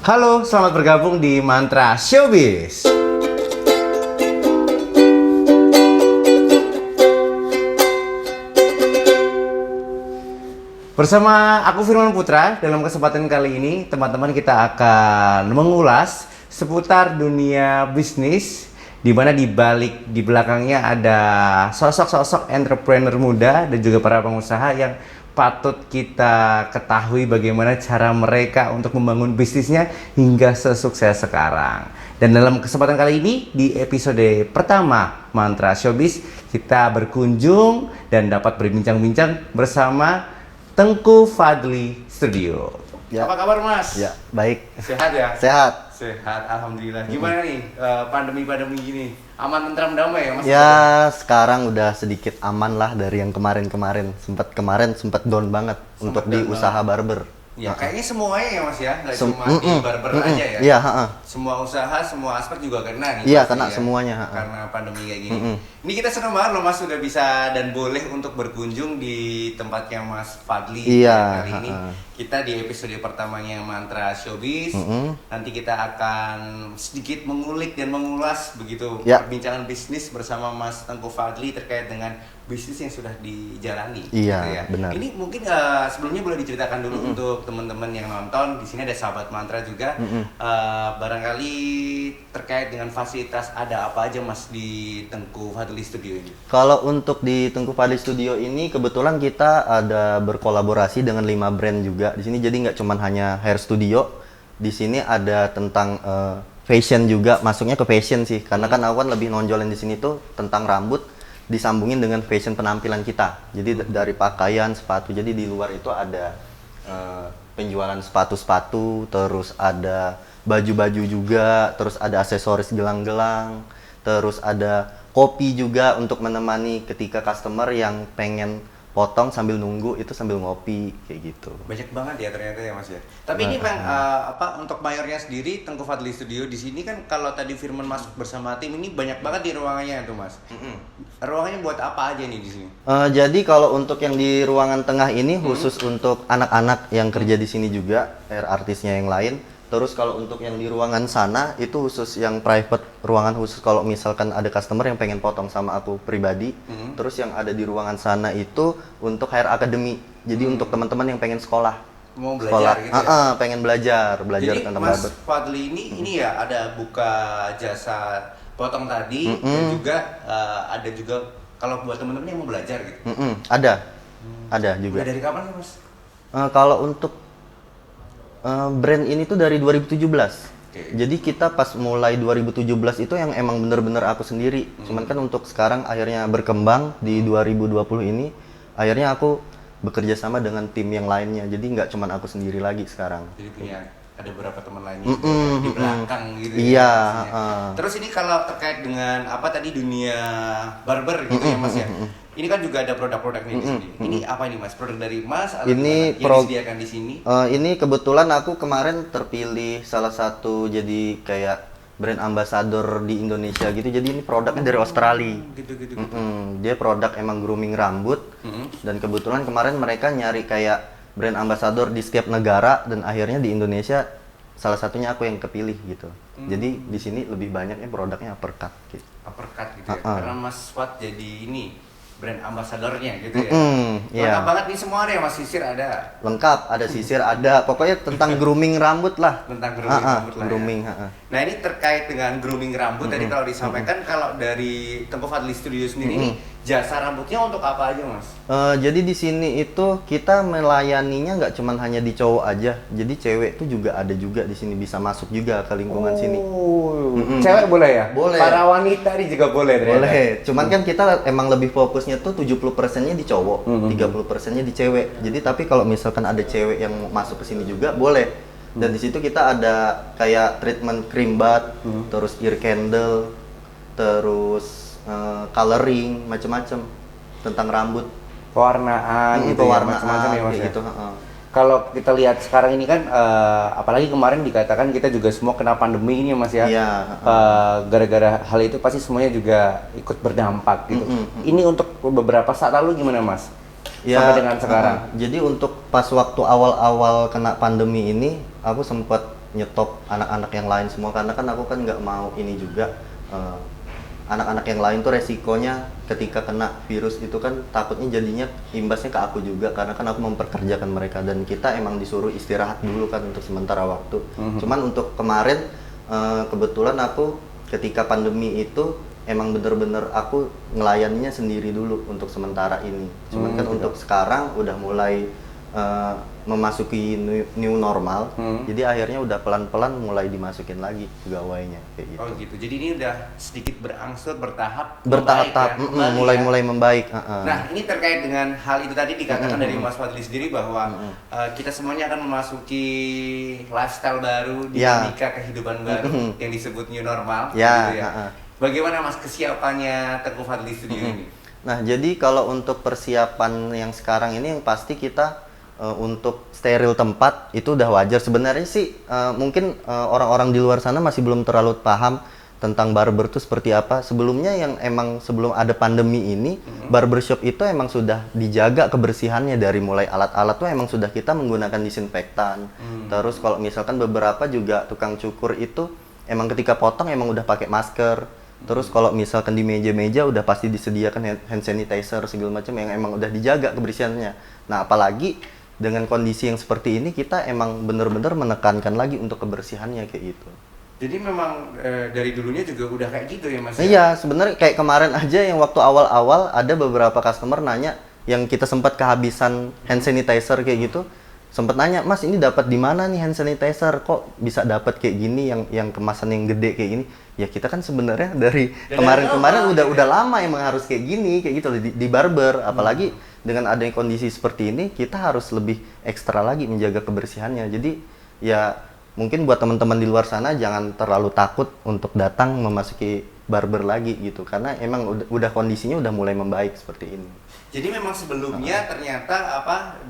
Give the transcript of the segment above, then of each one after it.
Halo, selamat bergabung di Mantra Showbiz. Bersama aku Firman Putra, dalam kesempatan kali ini teman-teman kita akan mengulas seputar dunia bisnis, di mana di belakangnya ada sosok-sosok entrepreneur muda dan juga para pengusaha yang patut kita ketahui bagaimana cara mereka untuk membangun bisnisnya hingga sesukses sekarang. Dan dalam kesempatan kali ini, di episode pertama Mantra Showbiz, kita berkunjung dan dapat berbincang-bincang bersama Tengku Fadli Studio. Ya. Apa kabar Mas? Ya, baik. Sehat ya? Sehat. Sehat, alhamdulillah. Gimana nih pandemi-pandemi gini? Aman, tentram, damai ya Mas? Ya, sekarang udah sedikit aman lah dari yang kemarin-kemarin. Kemarin sempat down banget untuk di usaha barber. Ya, kayaknya semuanya ya Mas ya, nggak cuma di barber aja ya? Iya, Semua usaha, semua aspek juga kena nih. Iya, pasti kena ya, semuanya. Karena pandemi kayak gini. Ini kita senang banget loh Mas sudah bisa dan boleh untuk berkunjung di tempatnya Mas Fadli. Iya, Kali ini kita di episode pertamanya Mantra Showbiz. Nanti kita akan sedikit mengulik dan mengulas begitu perbincangan bisnis bersama Mas Tengku Fadli terkait dengan bisnis yang sudah dijalani. Iya, gitu ya. benar. Ini mungkin sebelumnya boleh diceritakan dulu untuk teman-teman yang nonton. Di sini ada sahabat Mantra juga. Barangkali terkait dengan fasilitas ada apa aja Mas di Tengku Fadli Studio ini? Kalau untuk di Tengku Fadli Studio ini kebetulan kita ada berkolaborasi dengan 5 brand juga. Di sini jadi nggak cuman hanya hair studio. Di sini ada tentang fashion juga, masuknya ke fashion sih. Karena kan aku kan lebih nonjolin di sini tuh tentang rambut disambungin dengan fashion penampilan kita. Jadi dari pakaian, sepatu. Jadi di luar itu ada penjualan sepatu-sepatu, terus ada baju-baju juga, terus ada aksesoris gelang-gelang, terus ada kopi juga untuk menemani ketika customer yang pengen potong sambil nunggu itu sambil ngopi kayak gitu. Banyak banget ya ternyata ya Mas ya. Tapi ini Bang untuk mayornya sendiri Tengku Fadli Studio di sini kan kalau tadi Firman masuk bersama tim ini banyak banget di ruangannya tuh Mas. Ruangannya buat apa aja nih di sini? Jadi kalau untuk yang di ruangan tengah ini khusus untuk anak-anak yang kerja di sini juga, artisnya yang lain. Terus kalau untuk yang di ruangan sana itu khusus yang private, ruangan khusus kalau misalkan ada customer yang pengen potong sama aku pribadi. Terus yang ada di ruangan sana itu untuk hair academy. Jadi untuk teman-teman yang pengen sekolah. Mau belajar gitu ya? Pengen belajar Jadi tentang Mas barber. Fadli ini ya ada buka jasa potong tadi dan juga ada juga kalau buat teman-teman yang mau belajar gitu. Ada juga. Udah dari kapan sih Mas? Kalau untuk brand ini tuh dari 2017. Jadi kita pas mulai 2017 itu yang emang bener-bener aku sendiri. Cuman kan untuk sekarang akhirnya berkembang di 2020 ini, akhirnya aku bekerja sama dengan tim yang lainnya. Jadi nggak cuman aku sendiri lagi sekarang. Jadi punya ada beberapa teman lainnya di belakang gitu iya, ya. Terus ini kalau terkait dengan apa tadi dunia barber gitu ya Mas ya. Ini kan juga ada produk-produknya di sini. Ini apa ini Mas? Produk dari Mas atau ini yang disediakan di sini? Ini kebetulan aku kemarin terpilih salah satu jadi kayak brand ambassador di Indonesia gitu. Jadi ini produknya dari Australia. Gitu. Dia produk emang grooming rambut. Dan kebetulan kemarin mereka nyari kayak brand ambassador di setiap negara dan akhirnya di Indonesia salah satunya aku yang kepilih gitu. Jadi di sini lebih banyaknya produknya uppercut gitu. Uppercut gitu ya. Karena Mas Fat jadi ini brand ambasadornya gitu ya. Lengkap banget nih semua ada ya Mas, sisir ada. Lengkap, ada sisir ada. Pokoknya tentang grooming rambut lah. Tentang grooming rambut lah. Grooming, ya. Nah, ini terkait dengan grooming rambut tadi kalau disampaikan kalau dari Tengku Fadli Studio sendiri ini jasa rambutnya untuk apa aja Mas? Jadi di sini itu kita melayaninya nggak cuman hanya di cowok aja. Jadi cewek tuh juga ada juga di sini bisa masuk juga ke lingkungan sini. Cewek boleh ya? Boleh. Para wanita nih juga boleh ternyata. Boleh. Cuman kan kita emang lebih fokusnya tuh 70%-nya di cowok, 30%-nya di cewek. Jadi tapi kalau misalkan ada cewek yang mau masuk ke sini juga boleh. Dan di situ kita ada kayak treatment cream bath, terus ear candle, terus coloring, macam-macam tentang rambut. Pewarnaan gitu pewarnaan, ya, macam-macam ya Mas ya. gitu. Kalau kita lihat sekarang ini kan, apalagi kemarin dikatakan kita juga semua kena pandemi ini Mas ya. Iya. Gara-gara hal itu pasti semuanya juga ikut berdampak gitu. Ini untuk beberapa saat lalu gimana Mas? Ya, sampai dengan sekarang. Jadi untuk pas waktu awal-awal kena pandemi ini, aku sempat nyetop anak-anak yang lain semua, karena kan aku kan nggak mau ini juga anak-anak yang lain tuh resikonya ketika kena virus itu kan takutnya jadinya imbasnya ke aku juga, karena kan aku memperkerjakan mereka dan kita emang disuruh istirahat dulu kan untuk sementara waktu. Cuman untuk kemarin kebetulan aku ketika pandemi itu emang bener-bener aku ngelayaninya sendiri dulu untuk sementara ini. Cuman kan untuk sekarang udah mulai memasuki new normal, jadi akhirnya udah pelan-pelan mulai dimasukin lagi pegawainya kayak gitu. Oh gitu. Jadi ini udah sedikit berangsur bertahap Bertahap-tahap, membaik ya, mulai ya. membaik. Nah, ini terkait dengan hal itu tadi dikatakan dari Mas Fadli sendiri bahwa kita semuanya akan memasuki lifestyle baru, dinamika kehidupan baru yang disebut new normal, gitu ya. Bagaimana Mas kesiapannya Tengku Fadli Studio ini? Nah, jadi kalau untuk persiapan yang sekarang ini yang pasti kita untuk steril tempat itu udah wajar. Sebenarnya sih mungkin orang-orang di luar sana masih belum terlalu paham tentang barber itu seperti apa. Sebelumnya yang emang sebelum ada pandemi ini, barbershop itu emang sudah dijaga kebersihannya, dari mulai alat-alat tuh emang sudah kita menggunakan disinfektan. Terus kalau misalkan beberapa juga tukang cukur itu emang ketika potong emang udah pakai masker. Terus kalau misalkan di meja-meja udah pasti disediakan hand sanitizer segala macam yang emang udah dijaga kebersihannya. Nah, apalagi dengan kondisi yang seperti ini kita emang bener-bener menekankan lagi untuk kebersihannya kayak gitu. Jadi memang dari dulunya juga udah kayak gitu ya Mas? Iya, sebenarnya kayak kemarin aja yang waktu awal-awal ada beberapa customer nanya yang kita sempat kehabisan hand sanitizer kayak gitu. Sempat nanya, "Mas, ini dapat di mana nih hand sanitizer? Kok bisa dapat kayak gini yang kemasan yang gede kayak gini?" Ya kita kan sebenarnya dari kemarin-kemarin udah lama emang harus kayak gini, kayak gitu di barber. Apalagi dengan adanya kondisi seperti ini, kita harus lebih ekstra lagi menjaga kebersihannya. Jadi ya mungkin buat teman-teman di luar sana jangan terlalu takut untuk datang memasuki barber lagi gitu, karena emang udah kondisinya udah mulai membaik seperti ini. Jadi memang sebelumnya ternyata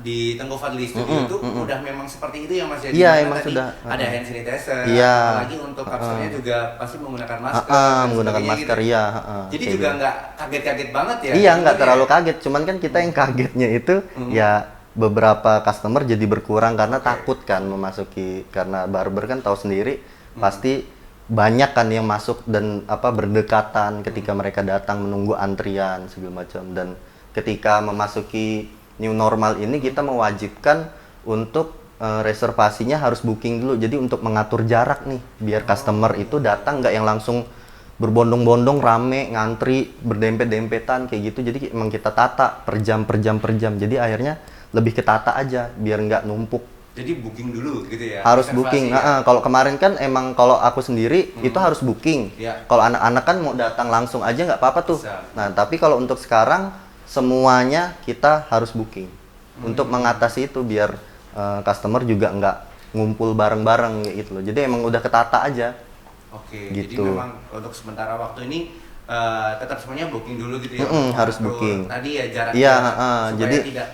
di Tengku Fadli Studio itu udah memang seperti itu ya Mas ya? Iya, Dimana emang tadi sudah. Ada hand sanitizer, Iya. apalagi untuk kapselnya juga pasti menggunakan masker. dan Menggunakan sebagainya masker, gitu. iya. Jadi Kayak juga gitu. nggak kaget-kaget banget ya? Iya, nggak sebenarnya? terlalu kaget. Cuman kan kita yang kagetnya itu ya beberapa customer jadi berkurang karena takut kan memasuki, karena barber kan tahu sendiri pasti banyak kan yang masuk dan berdekatan ketika mereka datang menunggu antrian segala macam. Dan ketika memasuki new normal ini kita mewajibkan untuk reservasinya harus booking dulu. Jadi untuk mengatur jarak nih biar customer itu datang nggak yang langsung berbondong-bondong rame ngantri berdempet-dempetan kayak gitu. Jadi emang kita tata per jam. Jadi akhirnya lebih ketata aja biar nggak numpuk. Jadi booking dulu gitu ya? Harus Reservasi booking. ya? Kalau kemarin kan emang kalau aku sendiri itu harus booking. Ya. Kalau anak-anak kan mau datang langsung aja nggak apa-apa tuh. Bisa. Nah, tapi kalau untuk sekarang semuanya kita harus booking untuk mengatasi itu biar customer juga nggak ngumpul bareng-bareng kayak gitu loh. Jadi emang udah ketata aja. Oke, Gitu. jadi memang untuk sementara waktu ini tetap semuanya booking dulu gitu ya? Harus Mengatur booking. Tadi ya jaraknya Iya, supaya jadi tidak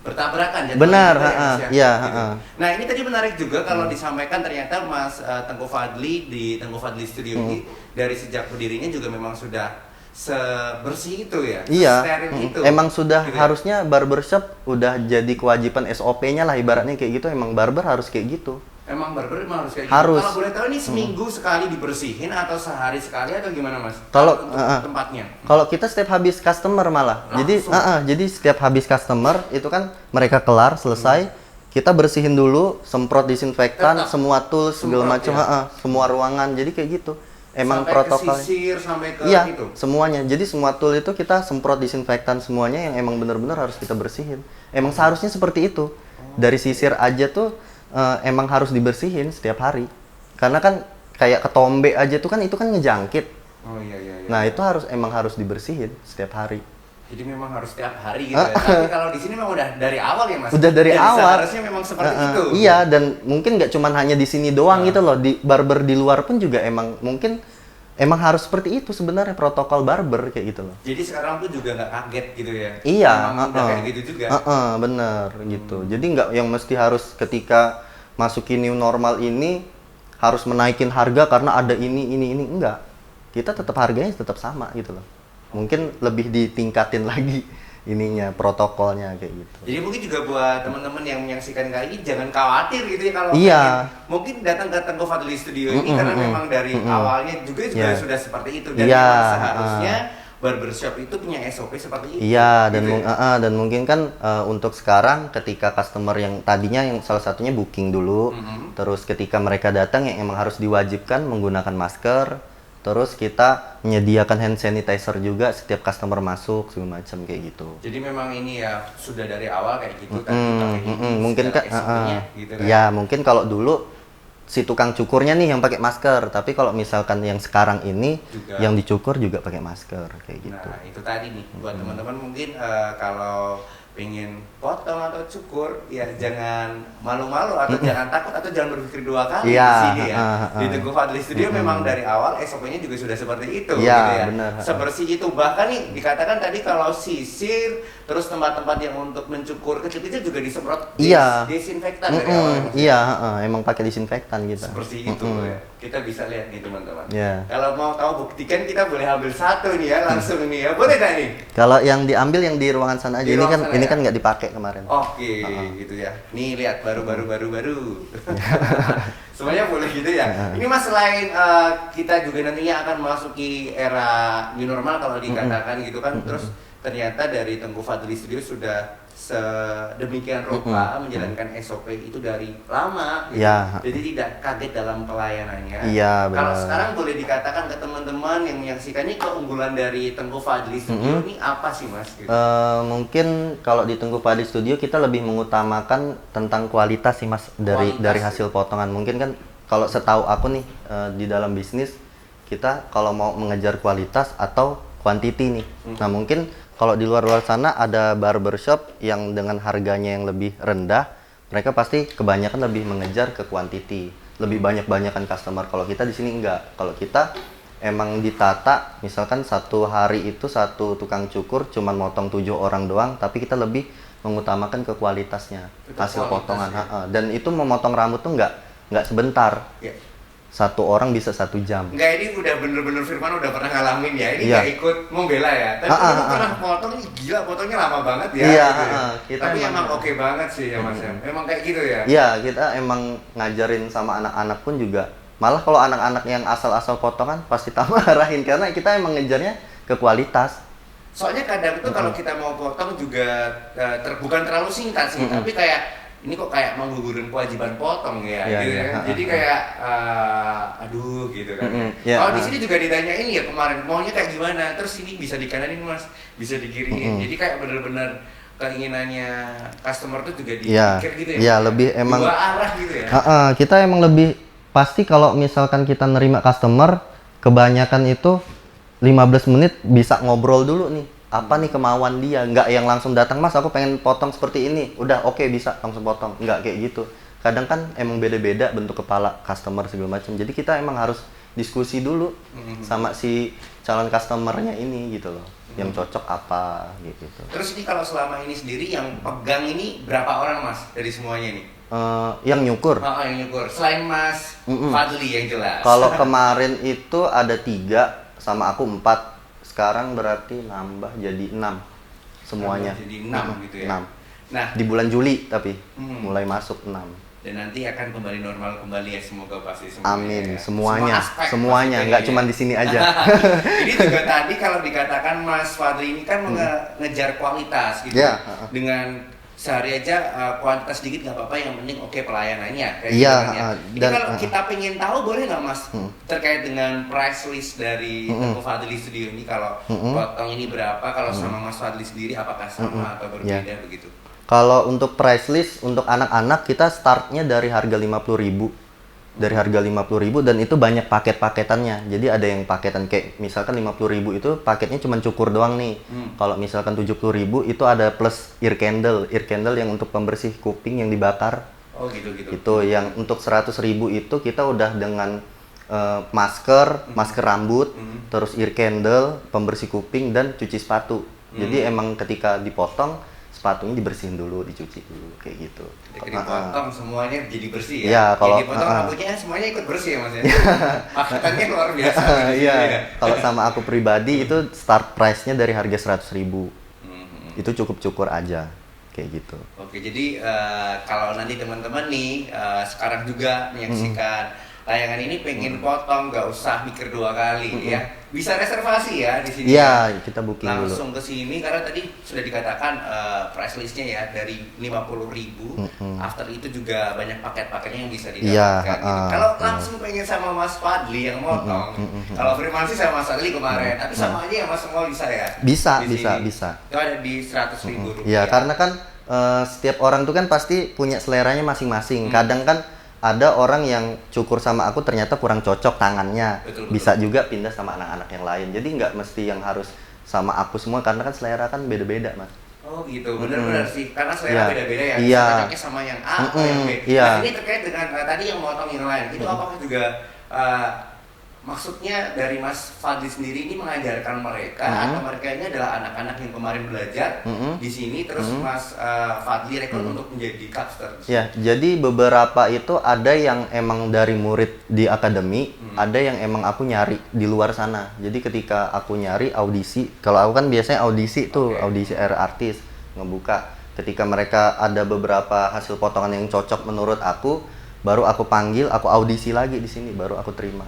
bertabrakan jadwalnya benar, juga ya, Mas, ya? iya, Gitu. Nah ini tadi menarik juga kalau disampaikan ternyata Mas Tengku Fadli di Tengku Fadli Studio ini dari sejak berdirinya juga memang sudah sebersih itu ya, Iya, steril itu. emang sudah gitu ya? harusnya barbershop udah jadi kewajiban SOP-nya lah ibaratnya kayak gitu. Emang barber harus kayak gitu. Emang barber emang harus kayak Harus. gitu. Kalau boleh tahu ini seminggu sekali dibersihin atau sehari sekali atau gimana Mas? Kalau, untuk tempatnya. Kalau kita setiap habis customer malah. Langsung? Jadi setiap habis customer itu kan mereka kelar selesai, kita bersihin dulu, semprot disinfektan, Tetap semua tools segala semprot, macam, ya? semua ruangan. Jadi kayak gitu. Emang sampai protokol. ke sisir sampai ke Iya, itu. semuanya. Jadi semua tool itu kita semprot disinfektan semuanya yang emang benar-benar harus kita bersihin. Emang seharusnya seperti itu. Dari sisir aja tuh emang harus dibersihin setiap hari. Karena kan kayak ketombe aja tuh kan itu kan ngejangkit. Oh iya. Nah, itu emang harus dibersihin setiap hari. Jadi memang harus setiap hari gitu ya. Tapi kalau di sini memang udah dari awal ya Mas. Udah dari Jadi awal. Seharusnya memang seperti itu. Iya, dan mungkin nggak cuman hanya di sini doang gitu loh. Di barber di luar pun juga emang mungkin emang harus seperti itu sebenarnya protokol barber kayak gitu loh. Jadi sekarang tuh juga nggak kaget gitu ya. Iya, Memang udah kayak gitu juga. bener gitu. Jadi nggak yang mesti harus ketika masukin new normal ini harus menaikin harga karena ada ini enggak. Kita tetap harganya tetap sama gitu loh. Mungkin lebih ditingkatin lagi ininya protokolnya kayak gitu. Jadi mungkin juga buat teman-teman yang menyaksikan kali ini jangan khawatir gitu ya kalau Iya. pengen, mungkin datang ke Tengku Fadli Studio ini karena memang dari awalnya juga Iya. sudah seperti itu dan Iya, memang seharusnya barbershop itu punya SOP seperti itu. Iya, dan gitu ya. dan mungkin kan untuk sekarang ketika customer yang tadinya yang salah satunya booking dulu, terus ketika mereka datang yang emang harus diwajibkan menggunakan masker, terus kita menyediakan hand sanitizer juga setiap customer masuk segala macam kayak gitu. Jadi memang ini ya sudah dari awal kayak gitu tadi pakai ini Mungkin kan, segala SOP-nya gitu kan. ya mungkin kalau dulu si tukang cukurnya nih yang pakai masker, tapi kalau misalkan yang sekarang ini Juga. yang dicukur juga pakai masker kayak gitu. Nah itu tadi nih buat teman-teman mungkin kalau pengen potong atau cukur ya jangan malu-malu atau jangan takut atau jangan berpikir dua kali Iya, di sini ya. Di heeh. Tengku Fadli Studio memang dari awal SOP-nya juga sudah seperti itu Iya, gitu ya. benar. Sebersih itu bahkan nih dikatakan tadi kalau sisir terus tempat-tempat yang untuk mencukur kecil-kecil juga disemprot Iya. disinfektan dari awal. ya, Mas? Iya, emang pakai disinfektan gitu. Seperti itu ya. Kita bisa lihat nih teman-teman. Iya. Kalau mau tahu buktikan kita boleh ambil satu nih ya langsung nih ya. Boleh nggak nih? Kalau yang diambil yang di ruangan sana aja, Di ini ruangan kan sana ini ya? kan nggak dipakai kemarin. Oke, gitu ya. Nih lihat baru. Semuanya boleh gitu ya. Ini Mas selain kita juga nantinya akan memasuki era new normal kalau dikatakan gitu kan. Terus ternyata dari Tengku Fadli Studio sudah sedemikian rupa menjalankan SOP itu dari lama gitu. Iya. Jadi tidak kaget dalam pelayanannya. Iya, Kalau benar. sekarang boleh dikatakan ke teman-teman yang menyaksikan ini keunggulan dari Tengku Fadli Studio ini apa sih Mas? Gitu. Mungkin kalau di Tengku Padi Studio kita lebih mengutamakan tentang kualitas sih Mas dari Kualitas, hasil potongan. Mungkin kan kalau setahu aku nih di dalam bisnis kita kalau mau mengejar kualitas atau quantity nih. Nah, mungkin kalau di luar sana ada barbershop yang dengan harganya yang lebih rendah, mereka pasti kebanyakan lebih mengejar ke quantity, lebih banyak-banyakan customer. Kalau kita di sini enggak. Kalau kita emang ditata, misalkan satu hari itu satu tukang cukur cuman motong 7 orang doang, tapi kita lebih mengutamakan ke kualitasnya, Tetap hasil kualitas, potongan. ya. Dan itu memotong rambut tuh nggak sebentar. Ya. Satu orang bisa 1 jam. Enggak, ini udah bener-bener Firman udah pernah ngalamin ya. Ini Iya. nggak ikut membela ya. Tapi aku pernah potong, ini gila potongnya lama banget ya. Iya, gitu ya. kita Tapi emang- emang oke banget sih ya Mas. Emang kayak gitu ya. Iya, kita emang ngajarin sama anak-anak pun juga. Malah kalau anak-anak yang asal-asal potongan pasti tak marahin karena kita emang ngejarnya ke kualitas. Soalnya kadang tuh kalau kita mau potong juga bukan terlalu singkat sih, tapi kayak ini kok kayak menggugurkan kewajiban potong ya, Iya, gitu iya. ya. Jadi kayak aduh gitu kan. Iya, Kalau di sini juga ditanyain ya kemarin maunya kayak gimana, terus ini bisa di kananin Mas, bisa di kiriin. Jadi kayak bener-bener keinginannya customer tuh juga Iya, dipikir gitu ya. iya, Mas? lebih emang- dua arah gitu ya. Kita emang lebih pasti kalau misalkan kita nerima customer, kebanyakan itu 15 menit bisa ngobrol dulu nih. Apa nih kemauan dia? Nggak yang langsung datang, Mas aku pengen potong seperti ini. Udah oke, bisa langsung potong. Nggak kayak gitu. Kadang kan emang beda-beda bentuk kepala customer segala macam. Jadi kita emang harus diskusi dulu sama si calon customernya ini gitu loh. Yang cocok apa gitu. Terus ini kalau selama ini sendiri yang pegang ini berapa orang Mas dari semuanya nih? Yang nyukur. Yang nyukur. Selain Mas Fadli yang jelas. Kalau kemarin itu ada 3 sama aku 4. Sekarang berarti nambah jadi 6 semuanya. Jadi 6 gitu ya. 6. Nah, Di bulan Juli tapi mulai masuk 6. dan nanti akan kembali normal kembali ya semoga pasti semuanya. Amin, ya. semuanya, Semua aspek semuanya, pasti nggak kayaknya. cuma di sini aja. Ini juga tadi kalau dikatakan Mas Fadli ini kan mengejar kualitas gitu. Iya, Dengan sehari aja kuantitas sedikit nggak apa-apa, yang penting oke pelayanannya kayak Iya, gitu kan ya. Ini dan- kalau kita pengen tahu boleh nggak Mas terkait dengan price list dari Tengku Fadli Studio ini, kalau potong ini berapa, kalau sama Mas Fadli sendiri apakah sama atau berbeda Iya. begitu? Kalau untuk price list untuk anak-anak kita startnya dari harga 50.000. Dari harga 50.000 dan itu banyak paket-paketannya. Jadi ada yang paketan kayak misalkan 50.000 itu paketnya cuma cukur doang nih. Kalau misalkan 70.000 itu ada plus ear candle. Ear candle yang untuk pembersih kuping yang dibakar. Oh gitu. Itu yang untuk 100.000 itu kita udah dengan masker rambut, terus ear candle, pembersih kuping dan cuci sepatu. Jadi emang ketika dipotong sepatunya dibersihin dulu, dicuci dulu kayak gitu. Ketika dipotong semuanya jadi bersih ya. Iya, kalau- Jadi dipotong rambutnya semuanya ikut bersih ya Mas ya. Paketannya luar biasa. gitu Iya. ya. Kalau sama aku pribadi itu start price-nya dari harga 100.000. itu cukup aja kayak gitu. Oke, jadi kalau nanti teman-teman nih sekarang juga menyaksikan tayangan ini pengen potong, nggak usah mikir dua kali ya, bisa reservasi ya di sini. Iya, kita booking langsung dulu. ke sini karena tadi sudah dikatakan price listnya ya dari 50.000. After itu juga banyak paket-paketnya yang bisa didapatkan. Gitu. Kalau langsung pengen sama Mas Fadli yang motong, kalau Firman sih sama Mas Fadli kemarin, tapi sama aja ya Mas semua bisa ya? Bisa. Itu ada di 100.000 rupiah. Ya, karena kan setiap orang tuh kan pasti punya seleranya masing-masing. Kadang kan ada orang yang cukur sama aku ternyata kurang cocok tangannya. Betul. Bisa juga pindah sama anak-anak yang lain. Jadi nggak mesti yang harus sama aku semua karena kan selera kan beda-beda, Mas. Oh gitu, benar-benar sih. Karena selera beda-beda ya. Iya. Bisa cocoknya sama yang A atau yang B. Iya. Nah, ini terkait dengan tadi yang motong yang lain. Itu apakah juga maksudnya dari Mas Fadli sendiri ini mengajarkan mereka atau mereka ini adalah anak-anak yang kemarin belajar di sini terus Mas Fadli rekrut untuk menjadi capster? Ya, jadi beberapa itu ada yang emang dari murid di akademi, ada yang emang aku nyari di luar sana. Jadi ketika aku nyari audisi, kalau aku kan biasanya audisi tuh, audisi air artis, ngebuka. Ketika mereka ada beberapa hasil potongan yang cocok menurut aku, baru aku panggil, aku audisi lagi di sini, baru aku terima.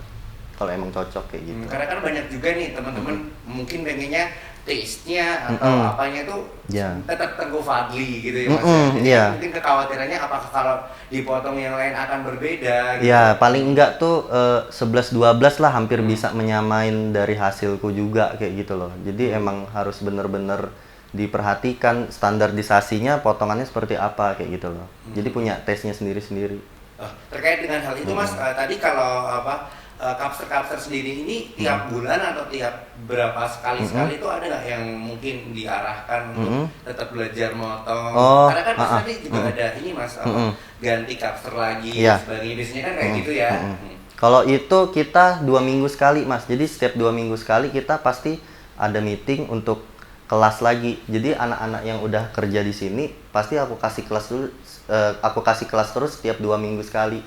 Kalau emang cocok kayak gitu. Karena kan banyak juga nih teman-teman mungkin pengennya taste-nya atau apanya tuh tetap Tengku Fadli gitu ya Mas. Jadi mungkin kekhawatirannya apakah kalau dipotong yang lain akan berbeda gitu. Ya, paling enggak tuh 11-12 lah hampir bisa menyamain dari hasilku juga kayak gitu loh. Jadi emang harus bener-bener diperhatikan standarisasinya potongannya seperti apa kayak gitu loh. Jadi punya taste-nya sendiri-sendiri. Terkait dengan hal itu Mas, tadi kalau capster sendiri ini tiap bulan atau tiap berapa sekali itu ada nggak yang mungkin diarahkan untuk tetap belajar motong? Karena kan Mas tadi juga ada ini Mas ganti capster lagi sebagainya, biasanya kan kayak gitu ya. Kalau itu kita 2 minggu sekali Mas, jadi setiap 2 minggu sekali kita pasti ada meeting untuk kelas lagi. Jadi anak-anak yang udah kerja di sini pasti aku kasih kelas dulu, aku kasih kelas terus setiap 2 minggu sekali.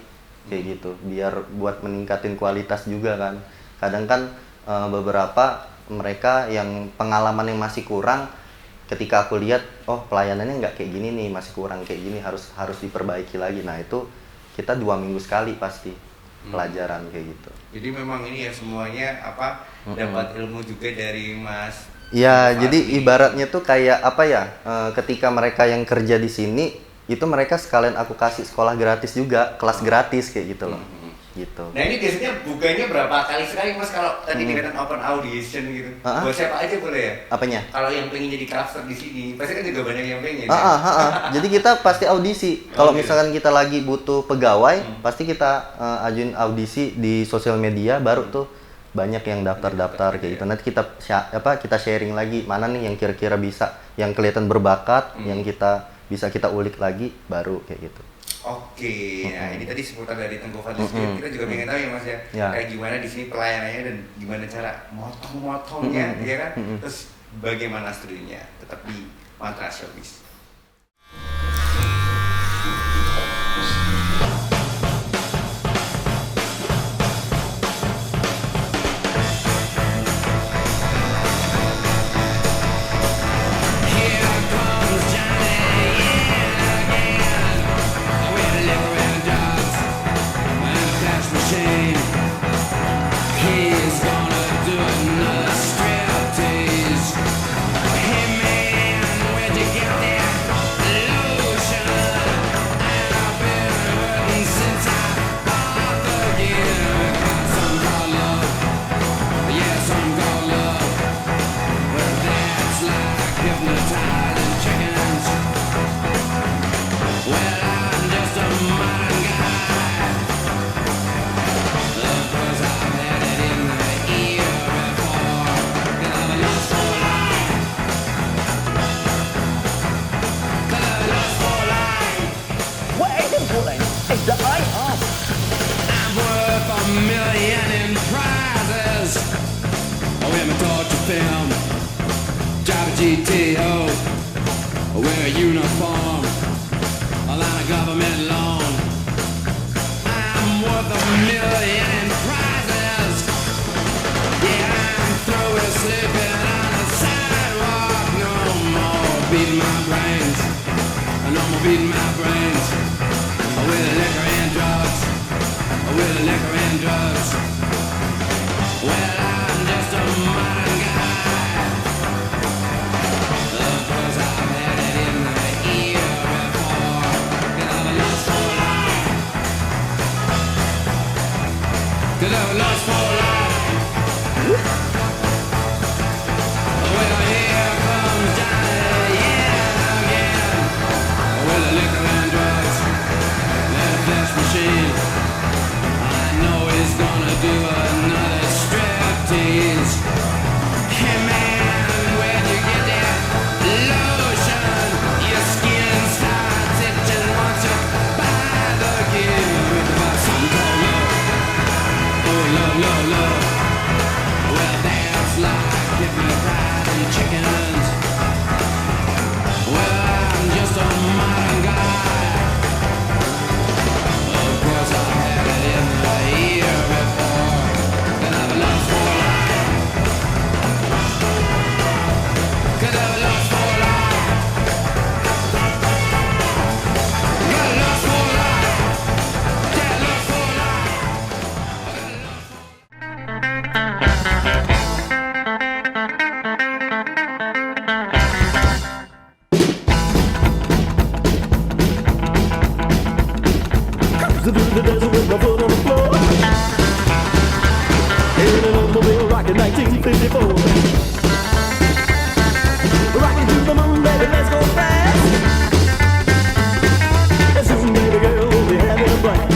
Kayak gitu, biar buat meningkatin kualitas juga kan. Kadang kan beberapa mereka yang pengalaman yang masih kurang, ketika aku lihat, oh pelayanannya nggak kayak gini nih, masih kurang kayak gini, harus diperbaiki lagi. Nah itu kita 2 minggu sekali pasti pelajaran kayak gitu. Jadi memang ini ya semuanya dapat ilmu juga dari Mas. Ya, jadi ibaratnya tuh kayak apa ya? Ketika mereka yang kerja di sini itu mereka sekalian aku kasih sekolah gratis juga, kelas gratis kayak gitu loh. Gitu. Nah ini biasanya bukanya berapa kali sekali Mas kalau tadi dikatakan open audition gitu? Buat siapa aja boleh ya? Apanya? Kalau yang pengen jadi capster di sini, pasti kan juga banyak yang pengen. Jadi kita pasti audisi. Kalau misalkan kita lagi butuh pegawai, pasti kita ajuin audisi di sosial media, baru tuh banyak yang daftar kayak gitu. Nanti kita sharing lagi mana nih yang kira-kira bisa, yang kelihatan berbakat, yang bisa kita ulik lagi, baru kayak gitu. Oke, nah ini tadi seputar dari Tengku Fadli sendiri, kita juga pengen tahu ya Mas ya, kayak gimana di sini pelayanannya dan gimana cara motong-motongnya, ya kan? Terus bagaimana studionya, tetap di Mantra Showbiz. Drive a GTO beating my brains. No more beating my brains. With liquor and drugs. With liquor and drugs. Well, I'm just a modern guy. Of course, I've had it in the ear before. Cause I've lost for life. Cause I've lost for life. Well, here comes Johnny, yeah, again. With the liquor and drugs. That flesh machine. I know he's gonna do another striptease. Hey man, when you get that lotion, your skin starts itching once you buy the gift. About something called love. Oh, love, love, love. Well, that's like hypnotizing chickens. Well, I'm just a modern guy. Of course, I've had it in the ear before, and I've lost for life. 'Cause I've lost for life. Got lost for life. Yeah, lost for life. Cruising through the desert with my foot on the floor. In an automobile rocking 1954. Rocking to the moon, baby, let's go fast. And soon, baby girl, we'll be having a blast.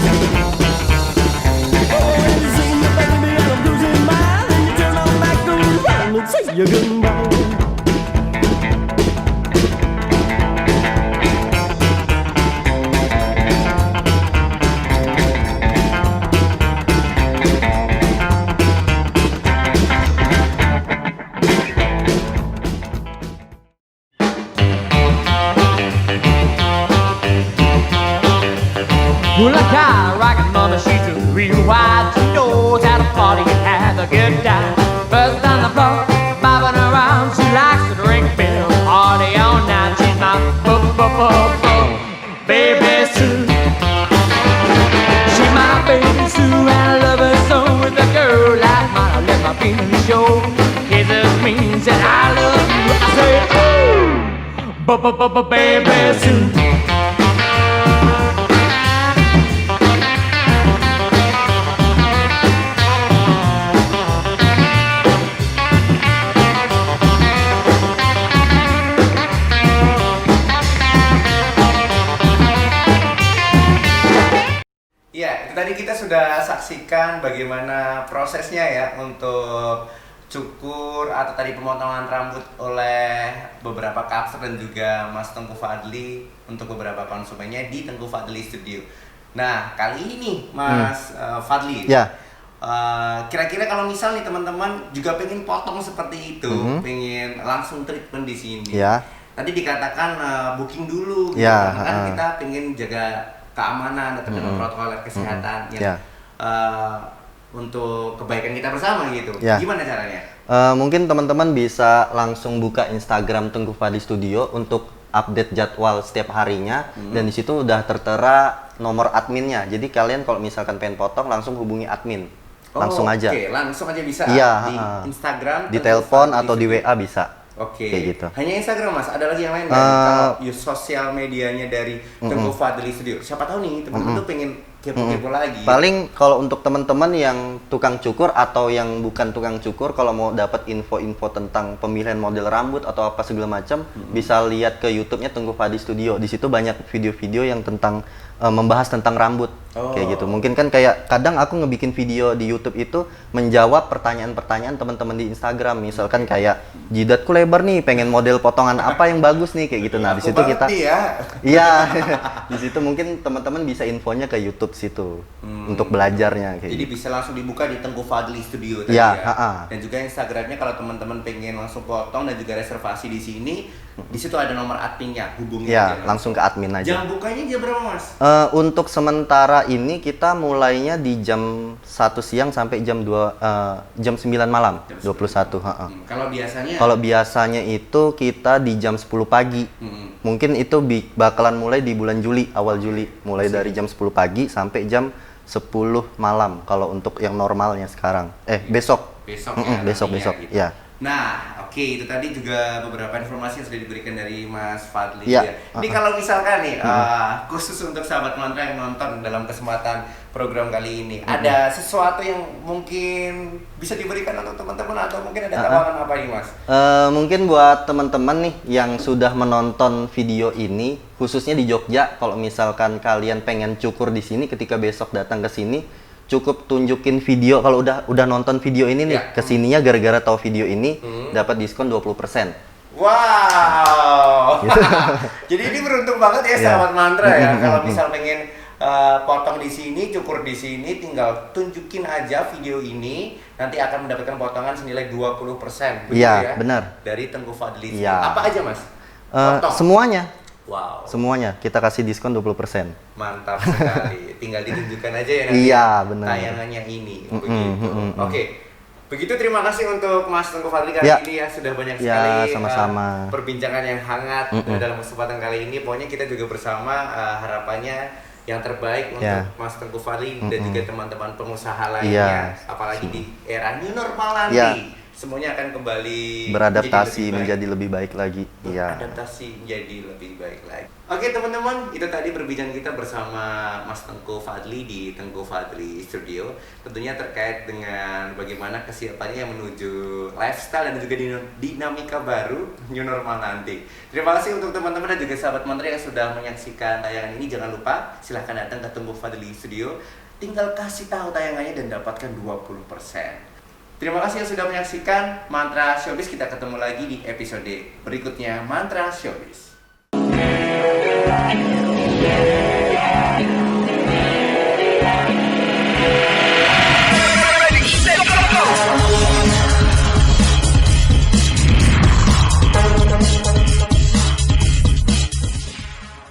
Oh, and you see me, baby, and I'm losing mine. And you turn on back around and say your goodbye. Well, a guy rockin' mama, she's a real wide. She knows how to party and have a good time. First on the floor, bobbing around. She likes to drink beer, party all night. She's my baby Sue. She's my baby Sue, and I love her so. With a girl like mine, I let my feelings show. Kisses means that I love you. I say, ooh, baby Sue. Ya, itu tadi kita sudah saksikan bagaimana prosesnya ya untuk cukur atau tadi pemotongan rambut oleh beberapa cover dan juga Mas Tengku Fadli untuk beberapa konsumennya di Tengku Fadli Studio. Nah, kali ini Mas Fadli, Ya. kira-kira kalau misal nih teman-teman juga pengen potong seperti itu, pengen langsung treatment di sini. Ya. Tadi dikatakan booking dulu, gitu. Ya, Karena kan kita pengen jaga keamanan dan dengan protokol kesehatan yang untuk kebaikan kita bersama gitu. Ya. Gimana caranya? Mungkin teman-teman bisa langsung buka Instagram Tengku Fadli Studio untuk update jadwal setiap harinya, dan di situ udah tertera nomor adminnya. Jadi kalian kalau misalkan pengen potong langsung hubungi admin. Langsung aja. Oke, langsung aja bisa Iya, di Instagram, di Tengku telepon Fadli atau di Studio. WA bisa. Oke. Kayak gitu. Hanya Instagram Mas, ada lagi yang lain nggak? Kalau sosial medianya dari Tengku Fadli Studio. Siapa tahu nih teman-teman tuh pengen kepo-kepo lagi. Paling kalau untuk teman-teman yang tukang cukur atau yang bukan tukang cukur, kalau mau dapat info-info tentang pemilihan model rambut atau apa segala macam, bisa lihat ke YouTube-nya Tengku Fadli Studio. Di situ banyak video-video yang tentang membahas tentang rambut. Kayak gitu. Mungkin kan kayak kadang aku ngebikin video di YouTube itu menjawab pertanyaan-pertanyaan teman-teman di Instagram. Misalkan kayak jidatku lebar nih, pengen model potongan apa yang bagus nih kayak gitu. Nah, di situ kita Iya. Di situ mungkin teman-teman bisa infonya ke YouTube situ untuk belajarnya kayak Jadi gitu. bisa langsung dibuka di Tengku Fadli Studio tadi Iya, ya. Dan juga Instagramnya kalau teman-teman pengen langsung potong dan juga reservasi di sini Di situ ada nomor adminnya, hubungi Ya, aja. langsung ke admin aja. Jam bukanya jam berapa, Mas? Untuk sementara ini kita mulainya di jam 1 siang sampai jam 9 malam, Jam 21. heeh. Kalau biasanya Kalau biasanya itu kita di jam 10 pagi. Mungkin itu bakalan mulai di bulan Juli, awal Juli. Mulai dari jam 10 pagi sampai jam 10 malam kalau untuk yang normalnya sekarang. Besok. besok Besok nantinya gitu. ya. Nah, oke, itu tadi juga beberapa informasi yang sudah diberikan dari Mas Fadli. Iya. Ya. Ini kalau misalkan nih, khusus untuk sahabat mantra yang nonton dalam kesempatan program kali ini, ada sesuatu yang mungkin bisa diberikan untuk teman-teman atau mungkin ada tawaran apa nih, Mas? Mungkin buat teman-teman nih yang sudah menonton video ini, khususnya di Jogja, kalau misalkan kalian pengen cukur di sini ketika besok datang ke sini, cukup tunjukin video. Kalau udah nonton video ini nih, Ya. kesininya gara-gara tahu video ini dapat diskon 20%. Wow. Jadi ini beruntung banget ya Iya. sahabat mantra ya. Kalau misal pengen potong di sini, cukur di sini, tinggal tunjukin aja video ini, nanti akan mendapatkan potongan senilai 20%. Begitu Iya, ya? benar. Dari Tengku Fadli. Iya. Apa aja, Mas? Potong. Semuanya. Wow. Semuanya kita kasih diskon 20%. Mantap sekali. Tinggal ditunjukkan aja ya nanti Iya, benar. tayangannya ini. Begitu. Oke. Begitu, terima kasih untuk Mas Tengku Fadli kali Ya. ini ya, sudah banyak Ya, sekali sama-sama. perbincangan yang hangat dalam kesempatan kali ini. Pokoknya kita juga bersama harapannya yang terbaik untuk Ya. Mas Tengku Fadli dan juga teman-teman pengusaha lainnya, Iya. apalagi di era new normal nanti. Ya. Semuanya akan kembali Beradaptasi lebih baik. menjadi lebih baik lagi. Iya. Adaptasi menjadi lebih baik lagi. Oke teman-teman, itu tadi perbincangan kita bersama Mas Tengku Fadli di Tengku Fadli Studio. Tentunya terkait dengan bagaimana kesiapannya menuju lifestyle dan juga dinamika baru new normal nanti. Terima kasih untuk teman-teman dan juga sahabat Mantra yang sudah menyaksikan tayangan ini. Jangan lupa silahkan datang ke Tengku Fadli Studio. Tinggal kasih tahu tayangannya dan dapatkan 20%. Terima kasih yang sudah menyaksikan Mantra Showbiz. Kita ketemu lagi di episode berikutnya Mantra Showbiz.